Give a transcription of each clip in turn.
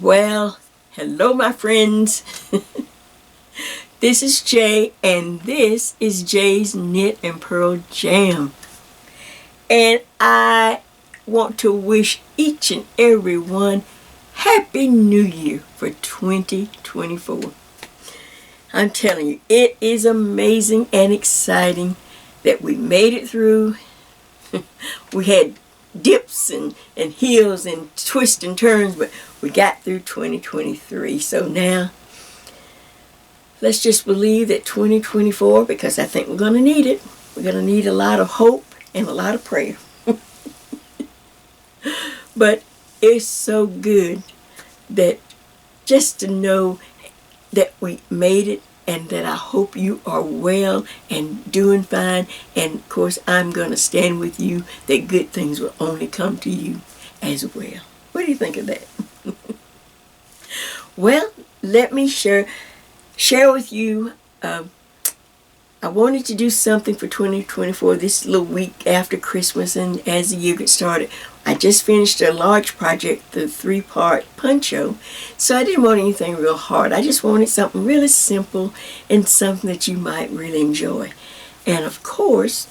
Well, hello my friends. This is Jay and this is Jay's Knit and Purl Jam. And I want to wish each and every one Happy New Year for 2024. I'm telling you, it is amazing and exciting that we made it through. We had dips and hills and twists and turns, but we got through 2023. So now let's just believe that 2024, because I think we're going to need it. We're going to need a lot of hope and a lot of prayer. But it's so good that just to know that we made it, and that I hope you are well and doing fine. And of course, I'm going to stand with you that good things will only come to you as well. What do you think of that? Well, let me share with you. I wanted to do something for 2024 this little week after Christmas and as the year gets started. I just finished a large project, the 3-part poncho, so I didn't want anything real hard. I just wanted something really simple and something that you might really enjoy. And of course,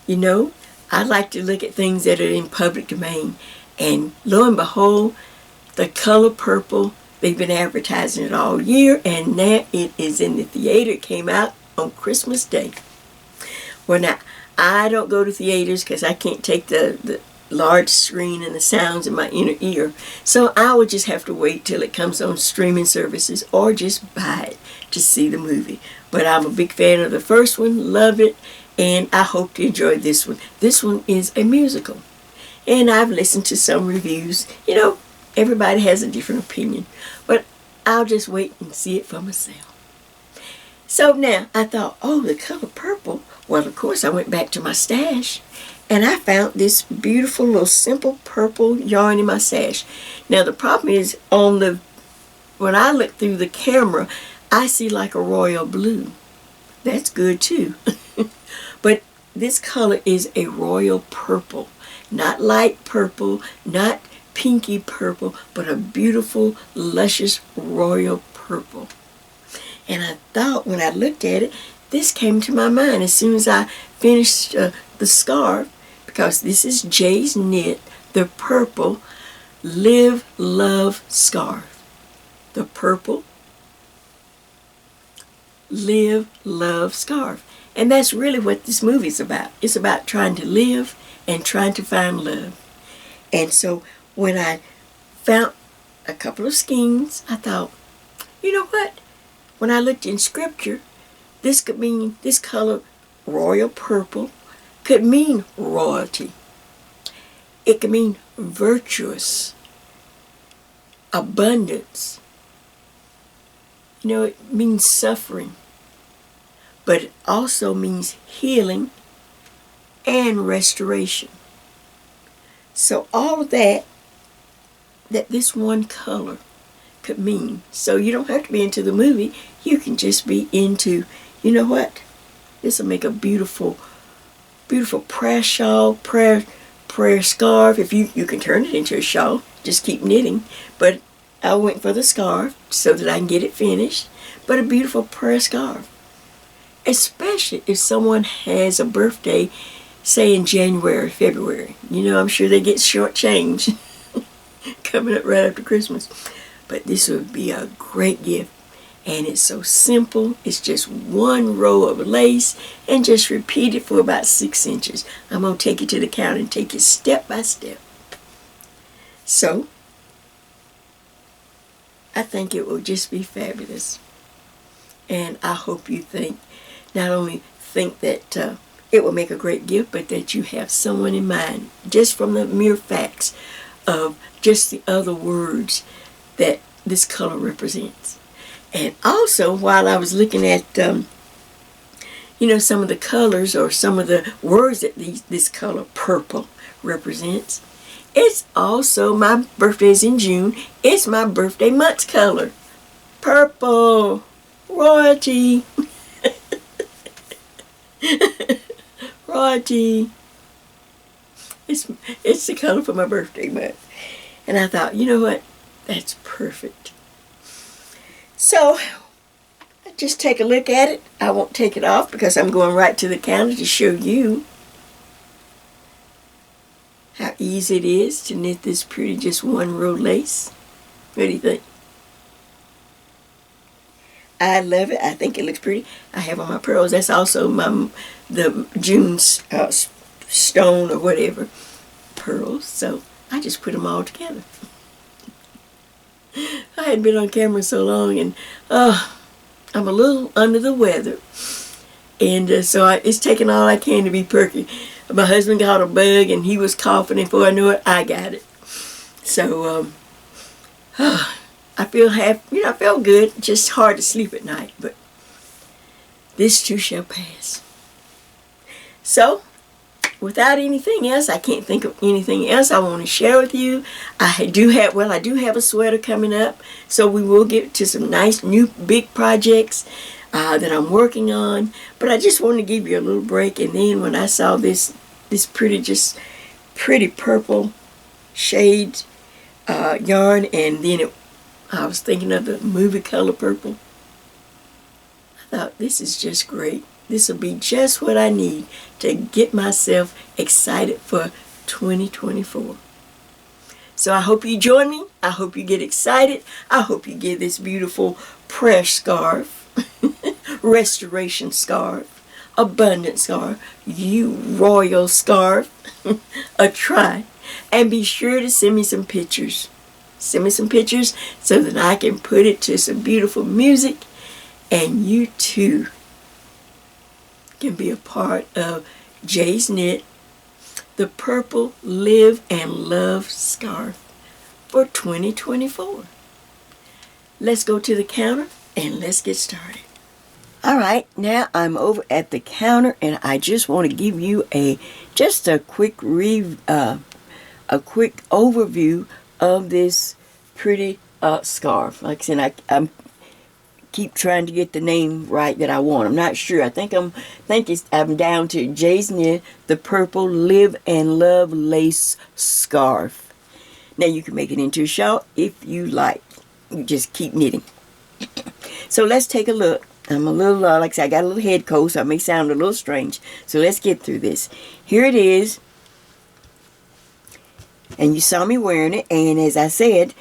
you know, I like to look at things that are in public domain. And lo and behold, the color purple, they've been advertising it all year, and now it is in the theater. It came out on Christmas Day. Well, now, I don't go to theaters because I can't take the large screen and the sounds in my inner ear. So I would just have to wait till it comes on streaming services or just buy it to see the movie. But I'm a big fan of the first one, love it, and I hope to enjoy this one. This one is a musical. And I've listened to some reviews. You know, everybody has a different opinion. But I'll just wait and see it for myself. So now I thought, oh, the color purple. Well, of course, I went back to my stash and I found this beautiful little simple purple yarn in my stash. Now the problem is when I look through the camera, I see like a royal blue. That's good too. But this color is a royal purple, not light purple, not pinky purple, but a beautiful, luscious royal purple. And I thought when I looked at it, this came to my mind as soon as I finished the scarf, because this is Jay's Knit, the purple Live Love scarf. The purple Live Love scarf. And that's really what this movie's about. It's about trying to live and trying to find love. And so when I found a couple of skeins, I thought, you know what? When I looked in scripture, this could mean, this color, royal purple, could mean royalty. It could mean virtuous, abundance. You know, it means suffering. But it also means healing and restoration. So all of that this one color could mean. So you don't have to be into the movie. You can just be into, you know what? This will make a beautiful, beautiful prayer shawl, prayer scarf. If you can turn it into a shawl, just keep knitting. But I went for the scarf so that I can get it finished. But a beautiful prayer scarf. Especially if someone has a birthday, say in January, February. You know, I'm sure they get shortchanged coming up right after Christmas. But this would be a great gift. And it's so simple. It's just one row of lace and just repeat it for about 6 inches. I'm going to take it to the counter and take it step by step. So, I think it will just be fabulous. And I hope you not only think that it will make a great gift, but that you have someone in mind, just from the mere facts of just the other words that this color represents. And also, while I was looking at, you know, some of the colors or some of the words that this color purple represents, it's also, my birthday is in June, it's my birthday month's color. Purple. Royalty. Royalty. It's the color for my birthday month. And I thought, you know what? That's perfect. So, just take a look at it. I won't take it off because I'm going right to the counter to show you how easy it is to knit this pretty just one row lace. What do you think? I love it. I think it looks pretty. I have on my pearls. That's also the June's stone or whatever pearls. So I just put them all together. I hadn't been on camera so long, and I'm a little under the weather, and so it's taking all I can to be perky. My husband got a bug, and he was coughing, and before I knew it, I got it. So I feel I feel good. Just hard to sleep at night, but this too shall pass. So, without anything else, I can't think of anything else I want to share with you. I do have a sweater coming up, so we will get to some nice new big projects that I'm working on. But I just wanted to give you a little break, and then when I saw this pretty purple shade yarn, and then I was thinking of the movie Color Purple. I thought, this is just great. This will be just what I need to get myself excited for 2024. So I hope you join me. I hope you get excited. I hope you give this beautiful prayer scarf, restoration scarf, abundant scarf, you royal scarf, a try. And be sure to send me some pictures. Send me some pictures so that I can put it to some beautiful music, and you too can be a part of Jay's Knit, the Purple Live and Love Scarf for 2024. Let's go to the counter and let's get started. Alright, now I'm over at the counter, and I just want to give you a quick overview of this pretty scarf. Like I said, I'm keep trying to get the name right that I want. I'm not sure. I think I'm down to Jay's Knit, the Purple Live and Love Lace Scarf. Now you can make it into a shawl if you like. You just keep knitting. So let's take a look. I'm a little, like I said, I got a little head cold, so I may sound a little strange. So let's get through this. Here it is. And you saw me wearing it, and as I said,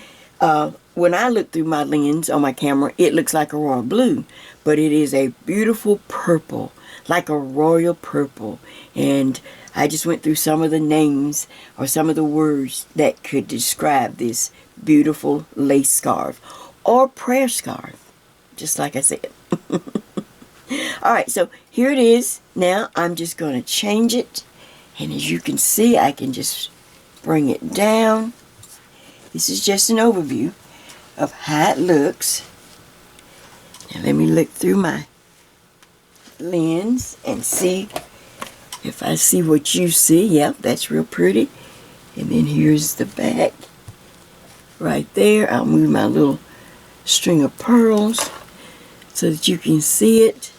when I look through my lens on my camera, it looks like a royal blue, but it is a beautiful purple, like a royal purple. And I just went through some of the names or some of the words that could describe this beautiful lace scarf or prayer scarf, just like I said. Alright, so here it is. Now I'm just going to change it, and as you can see, I can just bring it down. This is just an overview of how it looks. Now let me look through my lens and see if I see what you see. Yep, that's real pretty. And then here's the back right there. I'll move my little string of pearls so that you can see it.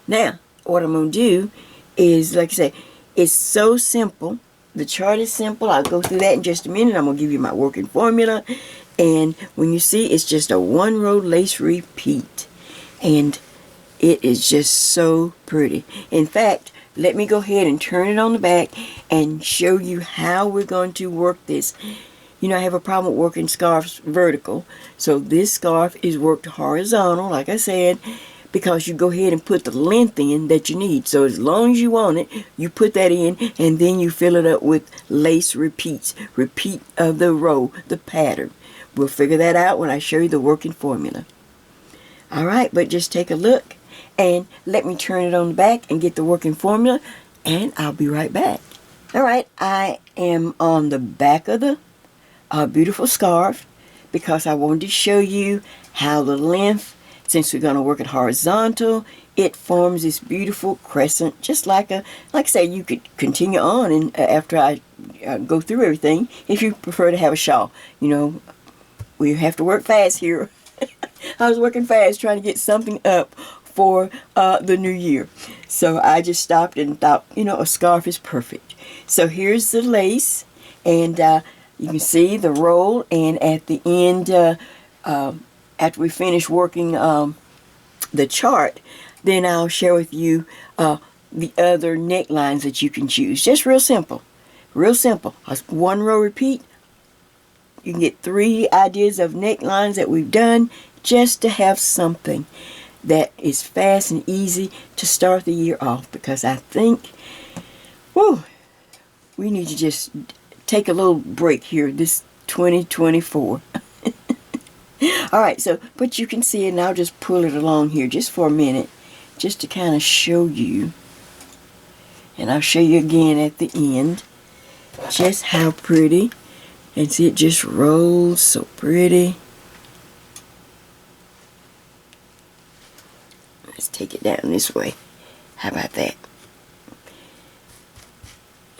Now, what I'm going to do is, like I say, it's so simple. The chart is simple. I'll go through that in just a minute. I'm going to give you my working formula. And when you see, it's just a one row lace repeat. And it is just so pretty. In fact, let me go ahead and turn it on the back and show you how we're going to work this. You know, I have a problem with working scarves vertical. So this scarf is worked horizontal, like I said, because you go ahead and put the length in that you need. So as long as you want it, you put that in, and then you fill it up with lace repeats. Repeat of the row, the pattern. We'll figure that out when I show you the working formula. Alright, but just take a look and let me turn it on the back and get the working formula, and I'll be right back. Alright, I am on the back of the beautiful scarf because I wanted to show you how the length, since we're going to work it horizontal, it forms this beautiful crescent, just like I say, you could continue on and after I go through everything, if you prefer to have a shawl. You know, we have to work fast here. I was working fast trying to get something up for the new year. So I just stopped and thought, you know, a scarf is perfect. So here's the lace, and You can see the roll, and at the end, after we finish working the chart, then I'll share with you the other necklines that you can choose. Just real simple. Real simple. A 1 row repeat. You can get 3 ideas of necklines that we've done just to have something that is fast and easy to start the year off, because I think, whew, we need to just take a little break here this 2024. Alright, so, but you can see it, and I'll just pull it along here just for a minute, just to kind of show you. And I'll show you again at the end just how pretty. And see, it just rolls so pretty. Let's take it down this way. How about that?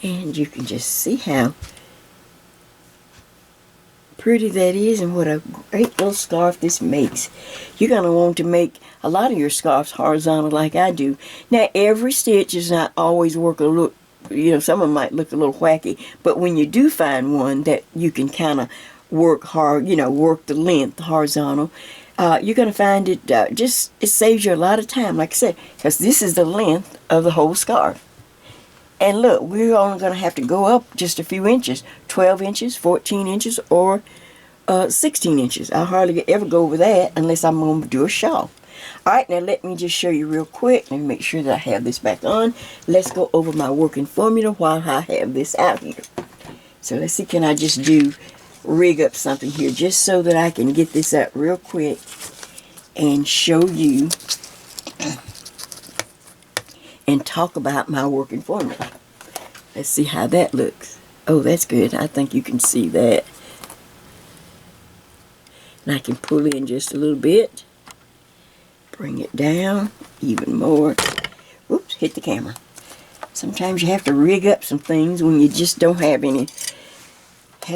And you can just see how pretty that is, and what a great little scarf this makes. You're going to want to make a lot of your scarves horizontal like I do. Now, every stitch is not always work a little, you know, some of them might look a little wacky, but when you do find one that you can kind of work hard, you know, work the length horizontal, you're going to find it it saves you a lot of time, like I said, because this is the length of the whole scarf. And look, we're only going to have to go up just a few inches, 12 inches, 14 inches, or 16 inches. I hardly ever go over that unless I'm going to do a shawl. Alright, now let me just show you real quick and make sure that I have this back on. Let's go over my working formula while I have this out here. So let's see, can I just rig up something here just so that I can get this up real quick and show you and talk about my working formula. Let's see how that looks. Oh, that's good. I think you can see that. And I can pull in just a little bit. Bring it down even more. Oops, hit the camera. Sometimes you have to rig up some things when you just don't have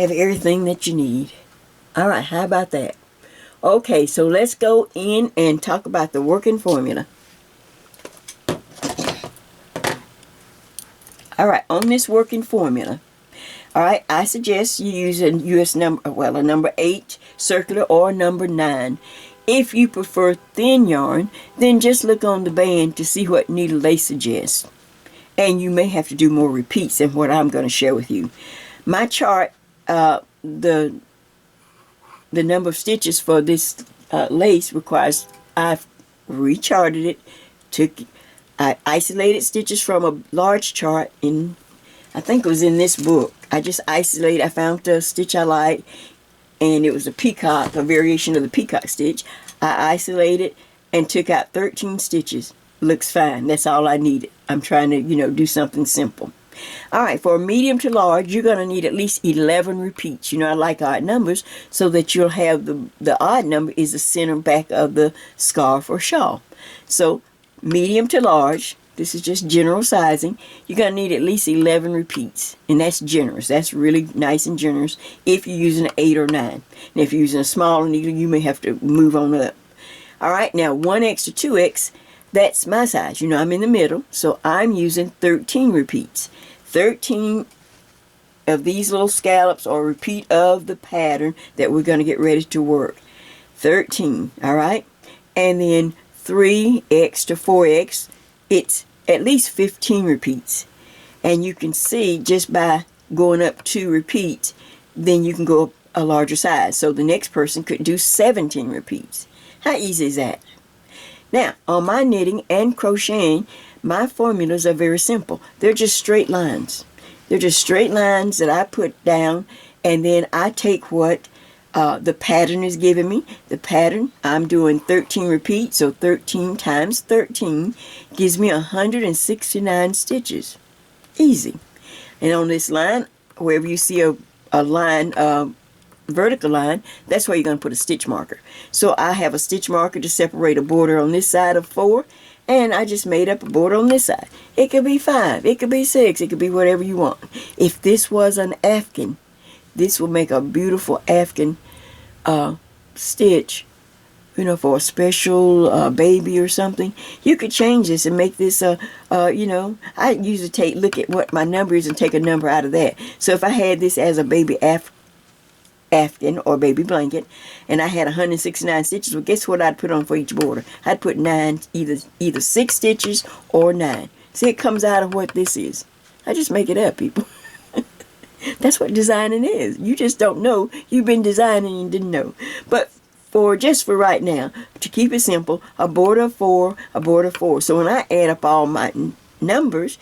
everything that you need. Alright, how about that? Okay, so let's go in and talk about the working formula. Alright, on this working formula, alright, I suggest you use a US number, well, a number 8 circular or number 9. If you prefer thin yarn, then just look on the band to see what needle they suggest. And you may have to do more repeats than what I'm going to share with you. My chart, the number of stitches for this lace requires, I've recharted it, I isolated stitches from a large chart in, I think it was in this book. I just isolated, I found the stitch I liked, and it was a peacock, a variation of the peacock stitch. I isolated and took out 13 stitches. Looks fine. That's all I needed. I'm trying to, you know, do something simple. Alright, for a medium to large, you're going to need at least 11 repeats. You know, I like odd numbers, so that you'll have the odd number is the center back of the scarf or shawl. So, medium to large, this is just general sizing, you're going to need at least 11 repeats. And that's generous. That's really nice and generous if you're using an 8 or 9. And if you're using a smaller needle, you may have to move on up. Alright, now 1X to 2X, that's my size. You know, I'm in the middle, so I'm using 13 repeats. 13 of these little scallops or repeat of the pattern that we're going to get ready to work. 13, alright? And then 3X to 4X, it's at least 15 repeats. And you can see just by going up 2 repeats, then you can go up a larger size. So the next person could do 17 repeats. How easy is that? Now, on my knitting and crocheting, my formulas are very simple. They're just straight lines. They're just straight lines that I put down, and then I take what the pattern is giving me. The pattern, I'm doing 13 repeats, so 13 times 13 gives me 169 stitches. Easy. And on this line, wherever you see a line, vertical line, that's where you're going to put a stitch marker. So I have a stitch marker to separate a border on this side of 4, and I just made up a border on this side. It could be 5, it could be 6, it could be whatever you want. If this was an afghan, this will make a beautiful afghan stitch, you know, for a special baby or something. You could change this and make this you know, I usually look at what my number is and take a number out of that. So if I had this as a baby Afghan or baby blanket, and I had 169 stitches. Well, guess what I'd put on for each border? I'd put 9, either 6 stitches or 9. See, it comes out of what this is. I just make it up, people. That's what designing is. You just don't know. You've been designing and you didn't know. But just for right now, to keep it simple, a border of 4, a border of 4. So when I add up all my numbers,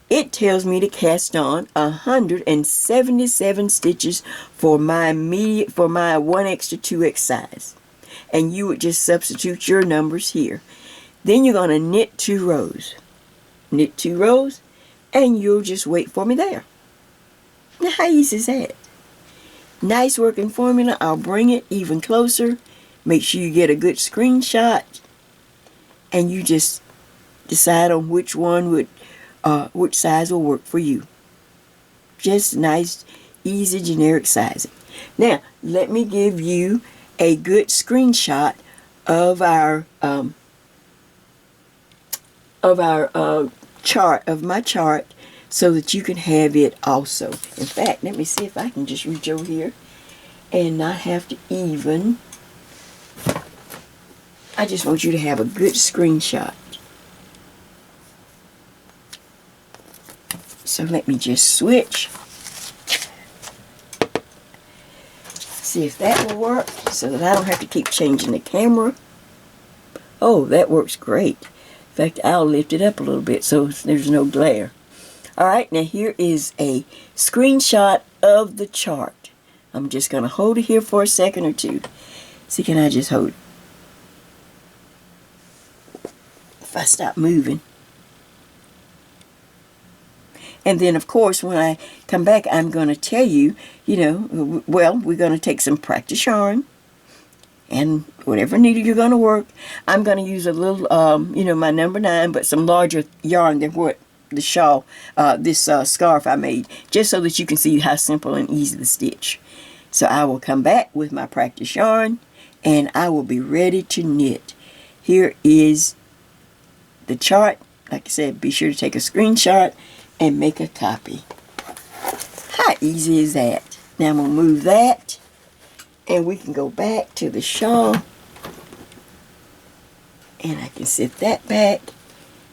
it tells me to cast on 177 stitches for my 1 extra 2X size. And you would just substitute your numbers here. Then you're going to knit 2 rows. Knit 2 rows, and you'll just wait for me there. Now, how easy is that? Nice working formula. I'll bring it even closer. Make sure you get a good screenshot, and you just decide on which size will work for you. Just nice, easy, generic sizing. Now, let me give you a good screenshot of my chart, so that you can have it also. In fact, let me see if I can just reach over here and not have to even. I just want you to have a good screenshot. So let me just switch. See if that will work so that I don't have to keep changing the camera. Oh, that works great. In fact, I'll lift it up a little bit so there's no glare. Alright, now here is a screenshot of the chart. I'm just going to hold it here for a second or two. See, can I just hold it? If I stop moving. And then, of course, when I come back, I'm going to tell you, well, we're going to take some practice yarn. And whatever needle you're going to work, I'm going to use a little, my number 9, but some larger yarn than what the shawl, this scarf I made, just so that you can see how simple and easy the stitch. So I will come back with my practice yarn, and I will be ready to knit. Here is the chart. Like I said, be sure to take a screenshot and make a copy. How easy is that? Now I'm going to move that, and we can go back to the shawl, and I can sit that back,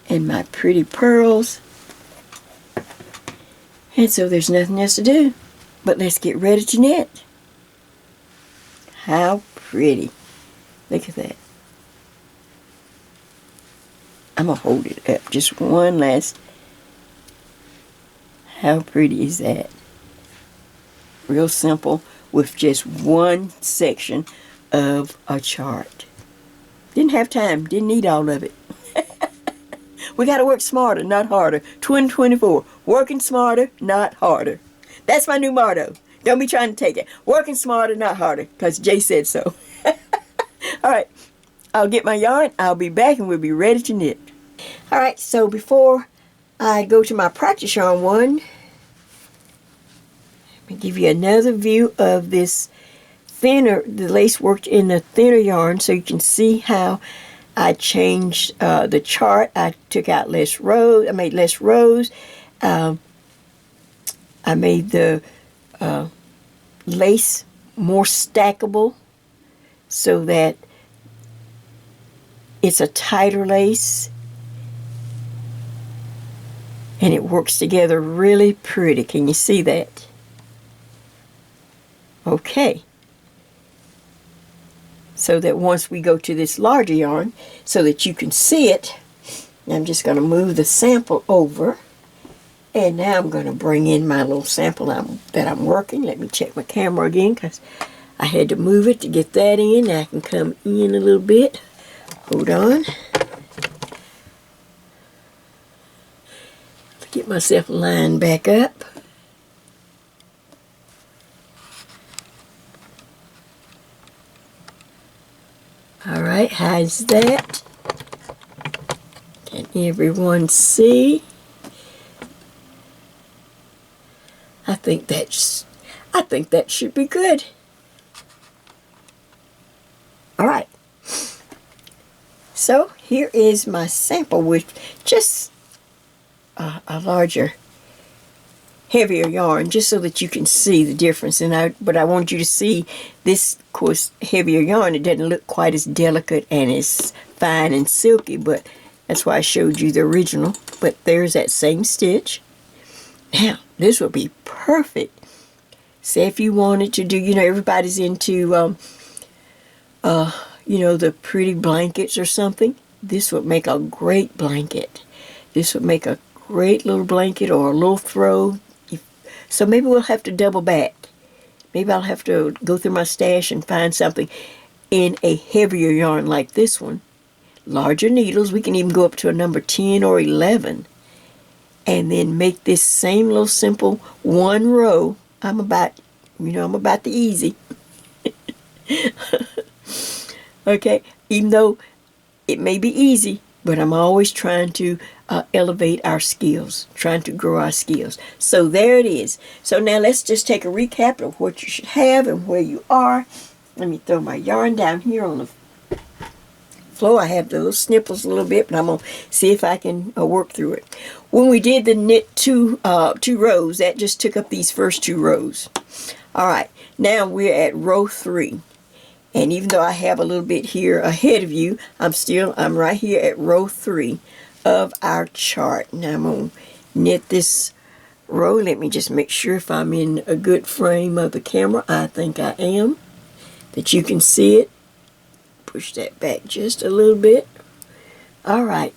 and my pretty pearls. And so there's nothing else to do, but let's get ready to knit. How pretty. Look at that. I'm going to hold it up just one last. How pretty is that? Real simple with just one section of a chart. Didn't have time. Didn't need all of it. We got to work smarter, not harder. 2024. Working smarter, not harder. That's my new motto. Don't be trying to take it. Working smarter, not harder. Because Jay said so. Alright. I'll get my yarn. I'll be back and we'll be ready to knit. Alright. So before I go to my practice yarn one, let me give you another view of this the lace worked in the thinner yarn, so you can see how I changed the chart. I took out less rows. I made less rows. I made the lace more stackable so that it's a tighter lace. And it works together really pretty. Can you see that? Okay. So that once we go to this larger yarn, so that you can see it, I'm just going to move the sample over. And now I'm going to bring in my little sample that I'm working. Let me check my camera again because I had to move it to get that in. Now I can come in a little bit. Hold on. Get myself lined back up. Alright, how's that? Can everyone see? I think that should be good. Alright. So here is my sample with just a larger heavier yarn, just so that you can see the difference. But I want you to see this, of course, heavier yarn. It doesn't look quite as delicate and as fine and silky, but that's why I showed you the original. But there's that same stitch. Now, this would be perfect. Say if you wanted to do, everybody's into, the pretty blankets or something. This would make a great blanket. This would make a great little blanket or a little throw. So maybe we'll have to double back. Maybe I'll have to go through my stash and find something in a heavier yarn like this one. Larger needles. We can even go up to a number 10 or 11. And then make this same little simple one row. I'm about the easy. Okay, even though it may be easy, but I'm always trying to elevate our skills, trying to grow our skills. So there it is. So now let's just take a recap of what you should have and where you are. Let me throw my yarn down here on the floor. I have the little snipples a little bit, but I'm going to see if I can work through it. When we did the knit two rows, that just took up these first 2 rows. All right, now we're at row 3. And even though I have a little bit here ahead of you, I'm right here at row 3 of our chart. Now I'm going to knit this row. Let me just make sure if I'm in a good frame of the camera. I think I am, that you can see it. Push that back just a little bit. All right.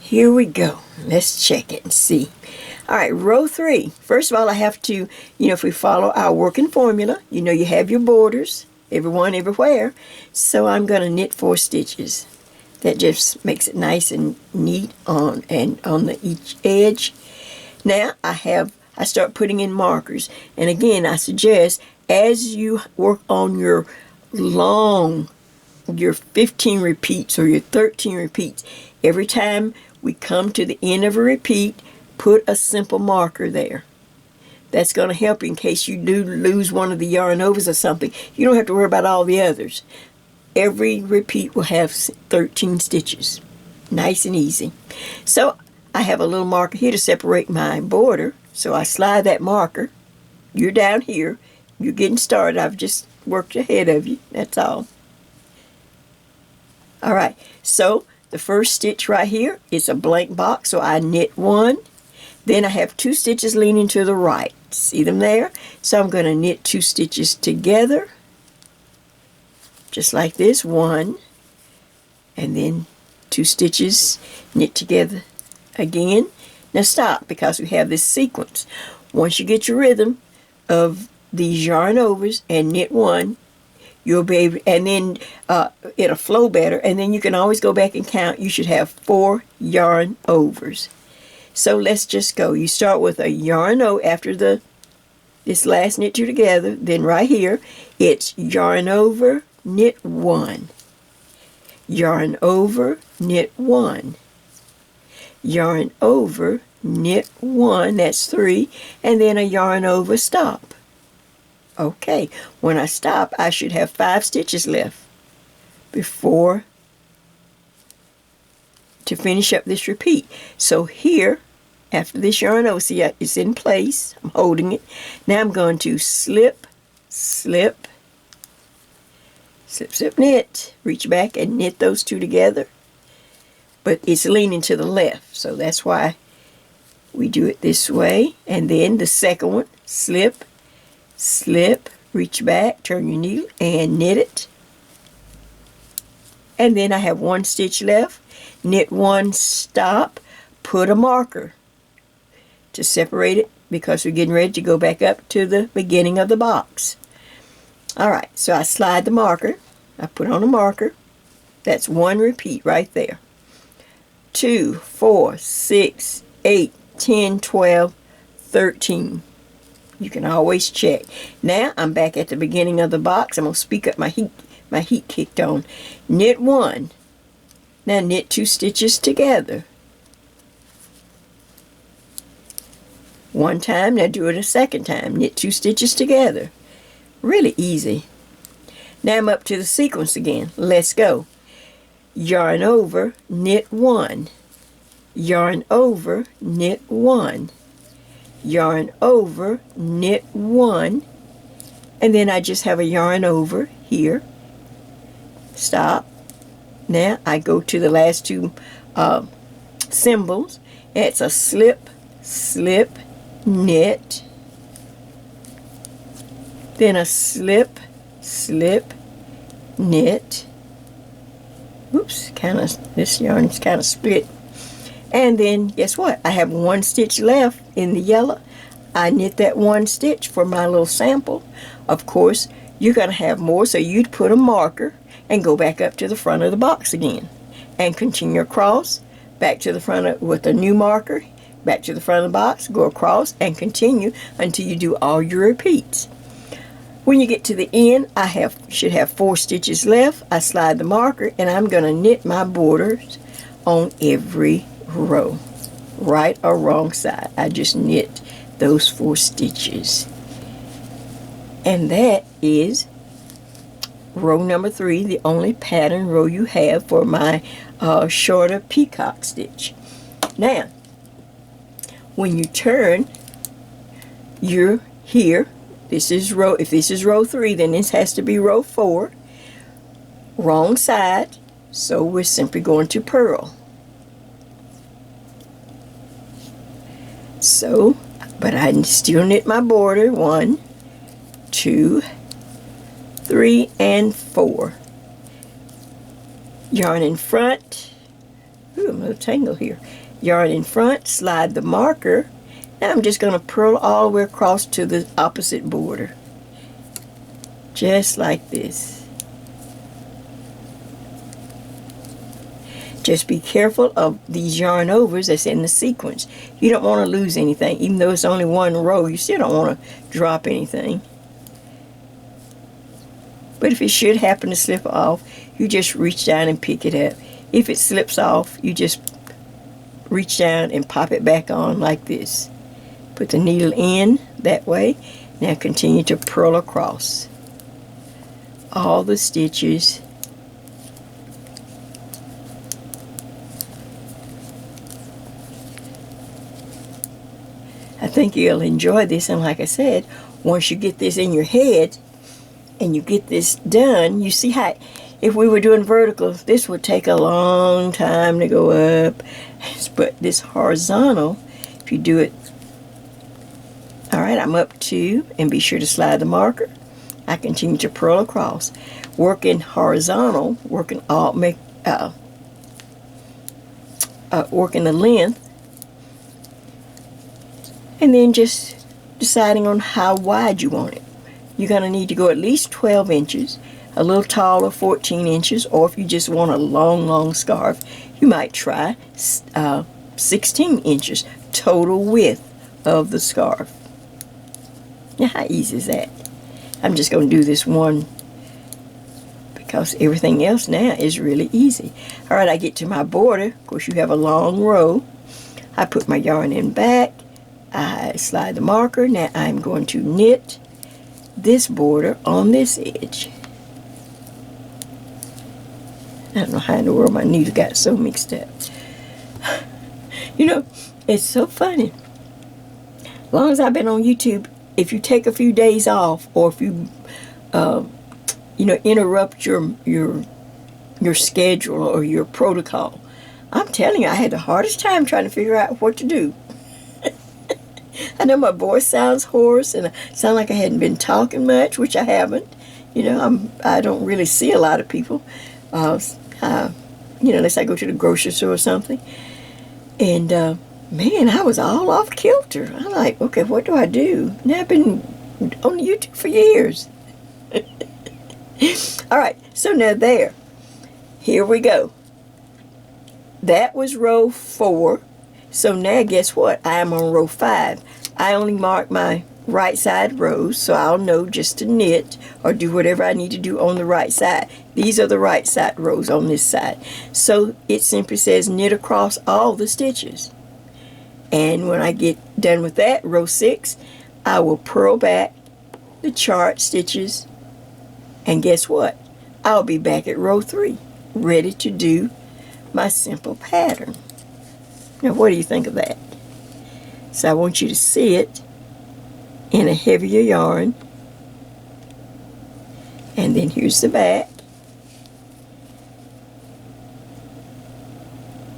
Here we go. Let's check it and see. All right, row 3. First of all, I have to, if we follow our working formula, you have your borders, everyone, everywhere. So I'm going to knit 4 stitches. That just makes it nice and neat on each edge. Now I start putting in markers. And again, I suggest as you work on your 15 repeats or your 13 repeats, every time we come to the end of a repeat, put a simple marker there. That's going to help you in case you do lose one of the yarn overs or something. You don't have to worry about all the others. Every repeat will have 13 stitches. Nice and easy. So I have a little marker here to separate my border. So I slide that marker. You're down here. You're getting started. I've just worked ahead of you. That's all. All right. So the first stitch right here is a blank box, so I knit 1. Then I have 2 stitches leaning to the right. See them there? So I'm going to knit 2 stitches together, just like this. 1, and then 2 stitches knit together again. Now stop, because we have this sequence. Once you get your rhythm of these yarn overs and knit 1, you'll be able, and then it'll flow better, and then you can always go back and count. You should have 4 yarn overs. So let's just go. You start with a yarn over after this last knit 2 together. Then right here, it's yarn over, knit 1. Yarn over, knit 1. Yarn over, knit 1. That's 3. And then a yarn over, stop. Okay, when I stop, I should have 5 stitches left before to finish up this repeat. So here, after this yarn over, see it's in place. I'm holding it. Now I'm going to slip, slip, slip, slip, knit. Reach back and knit those 2 together. But it's leaning to the left, so that's why we do it this way. And then the second one, slip, slip, reach back, turn your needle, and knit it. And then I have 1 stitch left. Knit 1, stop, put a marker to separate it because we're getting ready to go back up to the beginning of the box. Alright, so I slide the marker. I put on a marker. That's 1 repeat right there. 2, 4, 6, 8, 10, 12, 13. You can always check. Now I'm back at the beginning of the box. I'm going to speak up. My heat kicked on. Knit 1. Now knit 2 stitches together. 1 time. Now do it a second time. Knit 2 stitches together. Really easy. Now I'm up to the sequence again. Let's go. yarn over, knit 1, yarn over, knit 1, yarn over, knit 1, and then I just have a yarn over here. Stop. Now I go to the last two symbols. It's a slip, slip, knit, then a slip, slip, knit. Oops, this yarn is kind of split. And then guess what? I have one stitch left in the yellow. I knit that one stitch for my little sample. Of course, you're going to have more, so you'd put a marker and go back up to the front of the box again and continue across, back to the front with a new marker, back to the front of the box, go across and continue until you do all your repeats. When you get to the end, I should have 4 stitches left. I slide the marker and I'm going to knit my borders on every row, right or wrong side. I just knit those 4 stitches. And that is row number 3, the only pattern row you have for my shorter peacock stitch. Now, when you turn, you're here. This is if this is row 3, then this has to be row 4. Wrong side, so we're simply going to purl. So, but I still knit my border, 1, 2, 3, and 4. Yarn in front. Ooh, I'm a little tangle here. Yarn in front, slide the marker. Now I'm just going to purl all the way across to the opposite border. Just like this. Just be careful of these yarn overs that's in the sequence. You don't want to lose anything. Even though it's only one row, you still don't want to drop anything. But if it should happen to slip off, you just reach down and pick it up. If it slips off, you just reach down and pop it back on like this. Put the needle in that way. Now continue to purl across all the stitches. I think you'll enjoy this, and like I said, once you get this in your head and you get this done, you see how if we were doing vertical, this would take a long time to go up, but this horizontal, if you do it, all right, I'm up 2, and be sure to slide the marker. I continue to purl across, working horizontal, working working the length, and then just deciding on how wide you want it. You're going to need to go at least 12 inches, a little taller, 14 inches, or if you just want a long, long scarf, you might try 16 inches total width of the scarf. Now, how easy is that? I'm just going to do this one because everything else now is really easy. All right, I get to my border. Of course, you have a long row. I put my yarn in back. I slide the marker. Now I'm going to knit this border on this edge. I don't know how in the world my needle got so mixed up. You know, it's so funny. As long as I've been on YouTube, if you take a few days off, or if you, interrupt your schedule or your protocol, I'm telling you, I had the hardest time trying to figure out what to do. I know my voice sounds hoarse, and I sound like I hadn't been talking much, which I haven't. You know, I don't really see a lot of people, unless I go to the grocery store or something. And man, I was all off kilter. I'm like, okay, what do I do? Now I've been on YouTube for years. All right, so now here we go. That was row 4. So now guess what? I am on row 5. I only mark my right side rows, so I'll know just to knit or do whatever I need to do on the right side. These are the right side rows on this side. So it simply says knit across all the stitches. And when I get done with that, row 6, I will purl back the chart stitches, and guess what? I'll be back at row 3. ready to do my simple pattern. Now, what do you think of that? So I want you to see it in a heavier yarn. And then here's the back.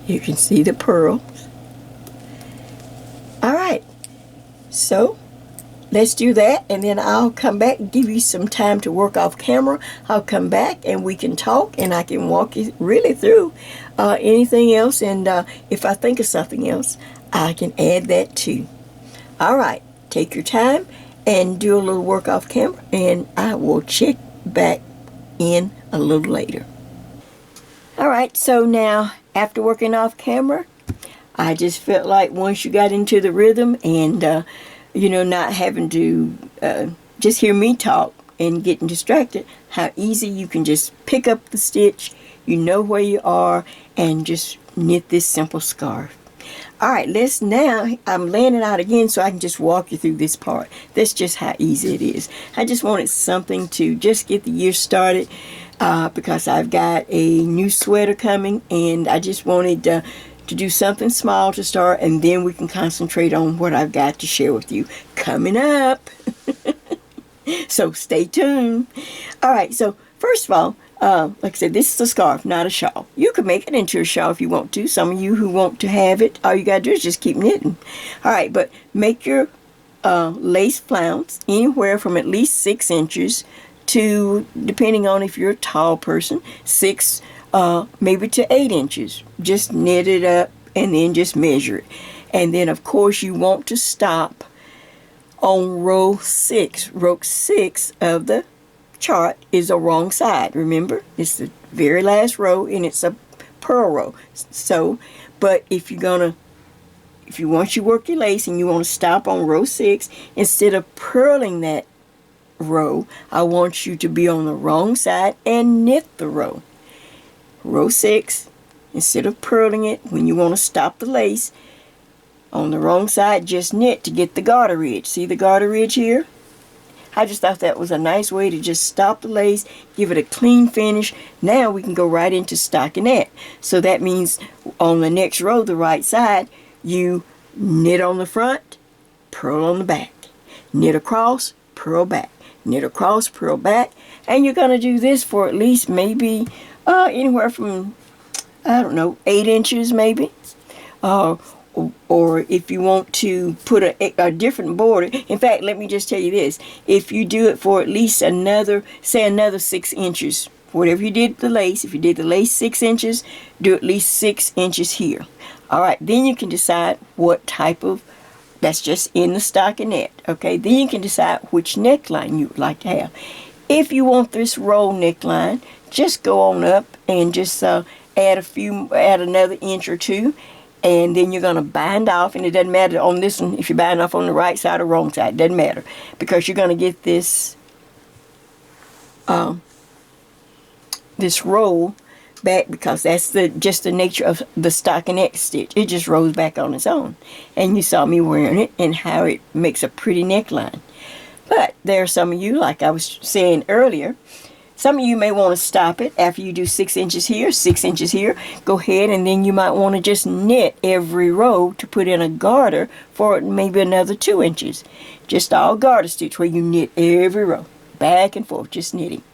You can see the pearls. All right, so let's do that, and then I'll come back and give you some time to work off camera. I'll come back and we can talk, and I can walk you really through anything else, and if I think of something else, I can add that too. All right, take your time and do a little work off camera, and I will check back in a little later. All right, so now after working off camera, I just felt like once you got into the rhythm and not having to just hear me talk and getting distracted, how easy you can just pick up the stitch, you know where you are, and just knit this simple scarf. All right, I'm laying it out again so I can just walk you through this part. That's just how easy it is. I just wanted something to just get the year started because I've got a new sweater coming, and I just wanted to do something small to start, and then we can concentrate on what I've got to share with you coming up. So stay tuned. All right, so first of all, like I said, this is a scarf, not a shawl. You can make it into a shawl if you want to. Some of you who want to have it, all you got to do is just keep knitting. All right, but make your lace flounce anywhere from at least 6 inches to, depending on if you're a tall person, 6 maybe to 8 inches. Just knit it up and then just measure it. And then, of course, you want to stop on row 6. Row 6 of the chart is the wrong side. Remember, it's the very last row, and it's a purl row. So, but if once you work your lace and you want to stop on row 6, instead of purling that row, I want you to be on the wrong side and knit the row. Row 6, instead of purling it, when you want to stop the lace, on the wrong side, just knit to get the garter ridge. See the garter ridge here? I just thought that was a nice way to just stop the lace, give it a clean finish. Now we can go right into stockinette. So that means on the next row, the right side, you knit on the front, purl on the back. Knit across, purl back. Knit across, purl back. And you're going to do this for at least maybe anywhere from, 8 inches maybe. Or if you want to put a different border. In fact, let me just tell you this. If you do it for at least another 6 inches, whatever you did the lace, if you did the lace 6 inches, do at least 6 inches here. All right, then you can decide what type of, that's just in the stockinette. Okay, then you can decide which neckline you would like to have. If you want this roll neckline, just go on up and just add another inch or two, and then you're going to bind off, and it doesn't matter on this one if you bind off on the right side or wrong side. It doesn't matter, because you're going to get this this roll back, because that's just the nature of the stockinette stitch. It just rolls back on its own. And you saw me wearing it and how it makes a pretty neckline. But there are some of you, like I was saying earlier, some of you may want to stop it after you do 6 inches here, 6 inches here. Go ahead, and then you might want to just knit every row to put in a garter for maybe another 2 inches. Just all garter stitch where you knit every row, back and forth, just knitting.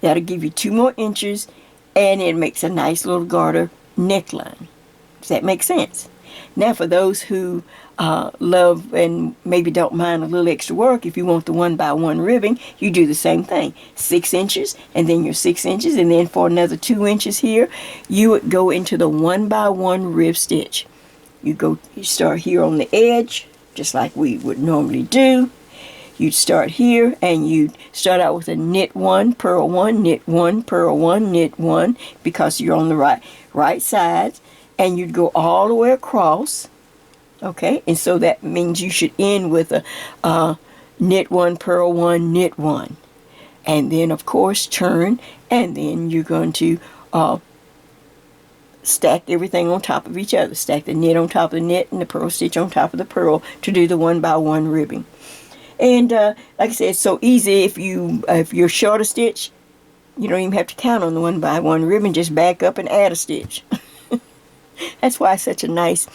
That'll give you 2 more inches, and it makes a nice little garter neckline. Does that make sense? Now, for those who love and maybe don't mind a little extra work, if you want the 1x1 ribbing, you do the same thing. 6 inches, and then your 6 inches, and then for another 2 inches here, you would go into the 1x1 rib stitch. You start here on the edge, just like we would normally do. You'd start here, and you'd start out with a knit 1, purl 1, knit 1, purl 1, knit 1, because you're on the right side, and you'd go all the way across. Okay, and so that means you should end with a knit 1, purl 1, knit 1. And then, of course, turn, and then you're going to stack everything on top of each other. Stack the knit on top of the knit and the purl stitch on top of the purl to do the 1x1 ribbing. And like I said, it's so easy. If you're short a stitch, You don't even have to count on the 1 by 1 ribbon. Just back up and add a stitch. That's why it's such a nice,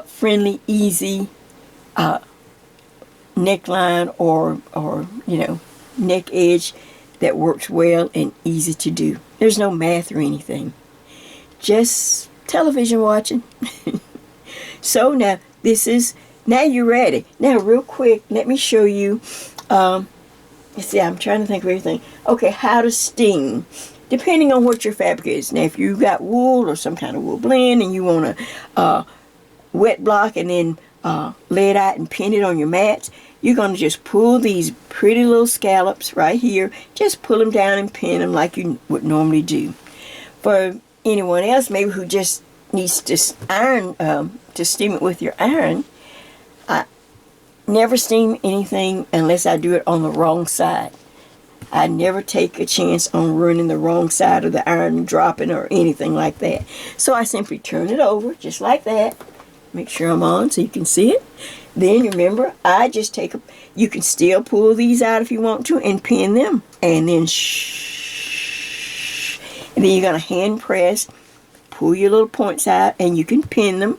friendly, easy neckline or neck edge that works well and easy to do. There's no math or anything. Just television watching. So now now you're ready. Now real quick, let me show you. Let's see, I'm trying to think of everything. Okay, how to steam. Depending on what your fabric is. Now if you got wool or some kind of wool blend and you want to wet block and then lay it out and pin it on your mats, you're going to just pull these pretty little scallops right here. Just pull them down and pin them like you would normally do. For anyone else maybe who just needs to iron, to steam it with your iron, I never steam anything unless I do it on the wrong side. I never take a chance on ruining the wrong side of the iron, dropping or anything like that. So I simply turn it over just like that. Make sure I'm on so you can see it. Then remember, I just take you can still pull these out if you want to and pin them. And then and then you're going to hand press, pull your little points out, and you can pin them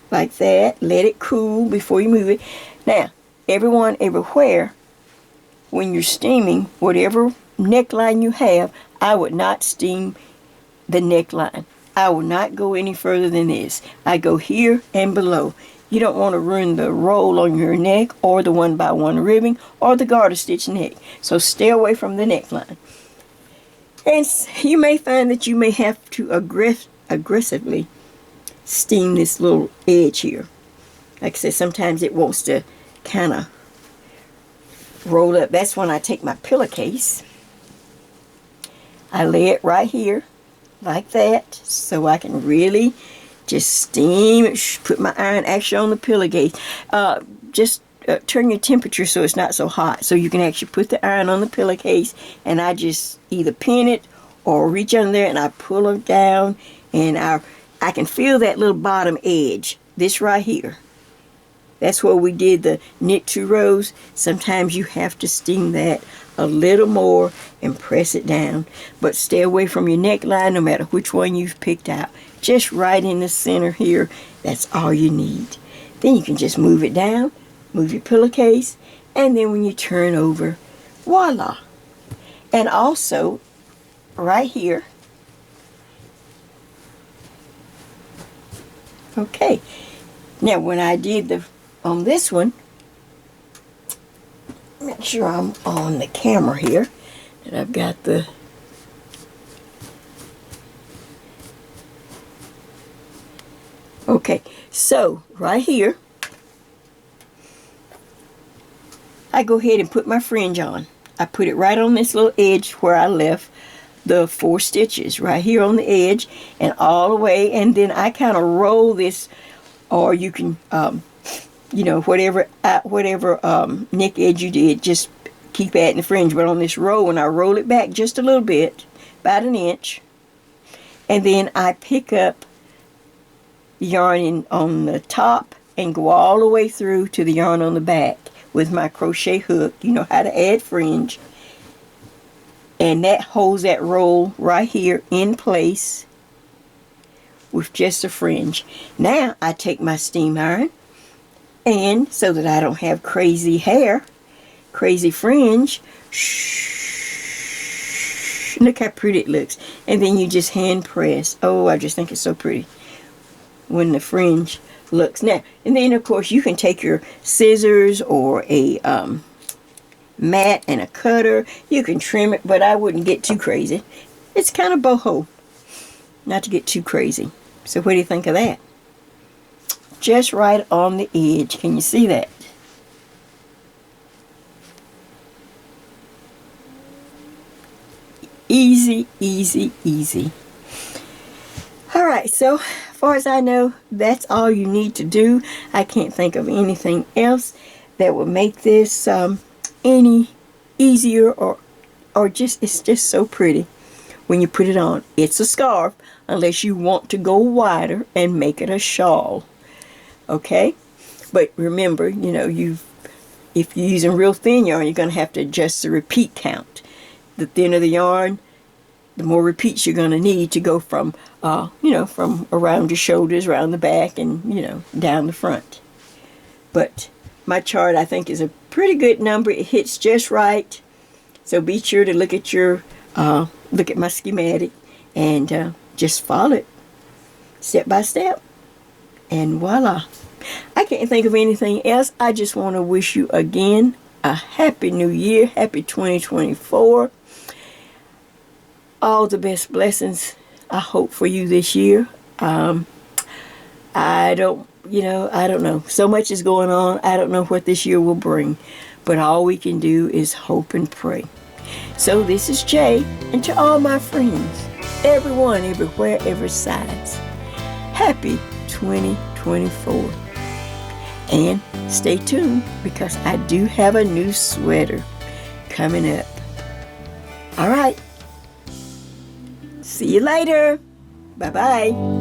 like that. Let it cool before you move it. Now, everywhere, when you're steaming, whatever neckline you have, I would not steam the neckline. I will not go any further than this. I go here and below. You don't want to ruin the roll on your neck or the 1 by 1 ribbing or the garter stitch neck. So stay away from the neckline. And you may find that you may have to aggressively steam this little edge here. Like I said, sometimes it wants to kind of roll up. That's when I take my pillowcase. I lay it right here like that so I can really just steam it. Put my iron actually on the pillowcase. Just turn your temperature so it's not so hot, so you can actually put the iron on the pillowcase, and I just either pin it or reach under there and I pull it down, and I can feel that little bottom edge. This right here. That's where we did the knit 2 rows. Sometimes you have to steam that a little more and press it down. But stay away from your neckline no matter which one you've picked out. Just right in the center here. That's all you need. Then you can just move it down, move your pillowcase, and then when you turn over, voila. And also, right here, okay. Now when I did on this one, make sure I'm on the camera here, that I've got the okay, so right here I go ahead and put my fringe on. I put it right on this little edge where I left the 4 stitches, right here on the edge and all the way, and then I kind of roll this, or you can whatever neck edge you did, just keep adding the fringe. But on this roll, when I roll it back just a little bit, about 1 inch, and then I pick up the yarn on the top and go all the way through to the yarn on the back with my crochet hook. You know how to add fringe, and that holds that roll right here in place with just a fringe. Now I take my steam iron, and so that I don't have crazy hair, crazy fringe, look how pretty it looks. And then you just hand press. Oh, I just think it's so pretty when the fringe looks. Now, and then of course you can take your scissors or a mat and a cutter. You can trim it, but I wouldn't get too crazy. It's kind of boho, not to get too crazy. So what do you think of that? Just right on the edge. Can you see that? Easy, easy, easy. Alright, so as far as I know, that's all you need to do. I can't think of anything else that would make this any easier, or just, it's just so pretty when you put it on. It's a scarf unless you want to go wider and make it a shawl. Okay, but remember, if you're using real thin yarn, you're going to have to adjust the repeat count. The thinner the yarn, the more repeats you're going to need to go from, from around your shoulders, around the back, and, down the front. But my chart, I think, is a pretty good number. It hits just right. So be sure to look at my schematic and just follow it step by step. And voila. I can't think of anything else. I just want to wish you again a happy new year. Happy 2024. All the best blessings I hope for you this year. I don't know. So much is going on. I don't know what this year will bring. But all we can do is hope and pray. So this is Jay, and to all my friends, everyone, everywhere, every size, happy 2024. And stay tuned, because I do have a new sweater coming up. All right. See you later. Bye-bye.